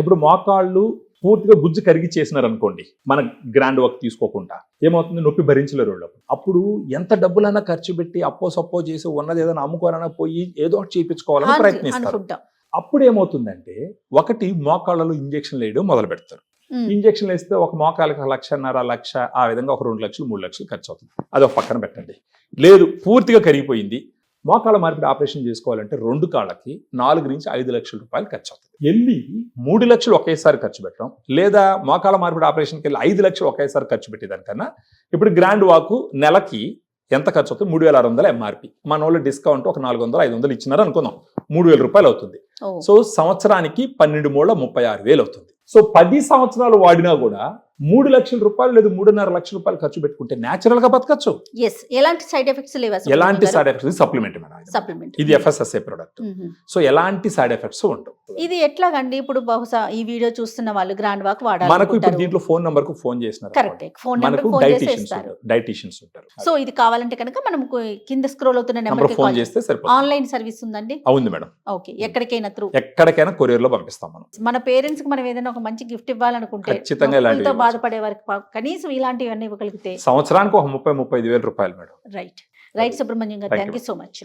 ఇప్పుడు మోకాళ్ళు పూర్తిగా గుజ్జు కరిగి చేసినారు అనుకోండి, మన గ్రాండ్ వర్క్ తీసుకోకుండా ఏమవుతుంది, నొప్పి భరించలేరు వాళ్ళు. అప్పుడు ఎంత డబ్బులైనా ఖర్చు పెట్టి అప్పో సప్పో చేసి ఉన్నది ఏదైనా అమ్ముకోవాలన్నా పోయి ఏదో ఒకటి చేయించుకోవాలని ప్రయత్నిస్తారు. అప్పుడు ఏమవుతుందంటే, ఒకటి మోకాళ్ళలో ఇంజక్షన్లు వేయడం మొదలు పెడతారు. ఇంజక్షన్లు వేస్తే ఒక మోకాళ్ళకి 1.5 లక్ష, ఆ విధంగా ఒక 2 లక్షలు 3 లక్షలు ఖర్చు అవుతుంది. అది ఒక పక్కన పెట్టండి. లేదు పూర్తిగా కరిగిపోయింది, మోకాళ్ళ మార్పిడి ఆపరేషన్ చేసుకోవాలంటే 2 కాళ్ళకి 4 నుంచి 5 లక్షల రూపాయలు ఖర్చు అవుతుంది. వెళ్ళి 3 లక్షలు ఒకేసారి ఖర్చు పెట్టడం, లేదా మోకాళ్ళ మార్పిడి ఆపరేషన్కి వెళ్ళి 5 లక్షలు ఒకేసారి ఖర్చు పెట్టేదానికన్నా ఇప్పుడు గ్రాండ్ వాక్ నెలకి ఎంత ఖర్చు అవుతుంది, 3,600 ఎంఆర్పి. మన వాళ్ళు డిస్కౌంట్ ఒక 400-500 ఇచ్చినారు అనుకుందాం, 3,000 రూపాయలు అవుతుంది. సో సంవత్సరానికి 12 మూళ్ళ 36,000 అవుతుంది. సో 10 సంవత్సరాలు వాడినా కూడా 3 లక్షల రూపాయలు లేదా 3.5 లక్షల రూపాయలు ఖర్చు పెట్టుకుంటే న్యాచురల్ గా బతకచ్చు. ఎలాంటి సైడ్ ఎఫెక్ట్స్ లేవు. ఎలాంటి సైడ్ ఎఫెక్ట్స్, సప్లిమెంట్ మేడం, ఇది FSSA ప్రొడక్ట్. సో ఎలాంటి సైడ్ ఎఫెక్ట్స్ ఉండవు. ఇది ఎట్లాగండి, ఇప్పుడు బహుశా ఈ వీడియో చూస్తున్న వాళ్ళు గ్రాండ్ వాక్ వాడాలి, మనకు ఇప్పుడు దీంట్లో ఫోన్ నంబర్ కు ఫోన్ చేసినారు, మనకు డైటీషియన్స్ ఉంటారు. సో ఇది కావాలంటే కనుక మనం కింద స్క్రోల్ అవుతున్న నెంబర్ కి ఫోన్ చేస్తే సరిపోతుంది. ఆన్లైన్ సర్వీస్ ఉందండి? అవును మేడం. ఓకే, ఎక్కడికైనా కొరియర్ లో పంపిస్తాం. మన పేరెంట్స్ కి మనం ఏదైనా ఒక మంచి గిఫ్ట్ ఇవ్వాలనుకుంటే, ఖచ్చితంగా ఇలాంటివి బాధపడే వారికి కనీసం ఇలాంటివన్నీ ఇవ్వగలిగితే సంవత్సరానికి ఒక 30-35 వేల రూపాయలు మేడం. రైట్ సుబ్రహ్మణ్యం గారు, థ్యాంక్ యూ సో మచ్.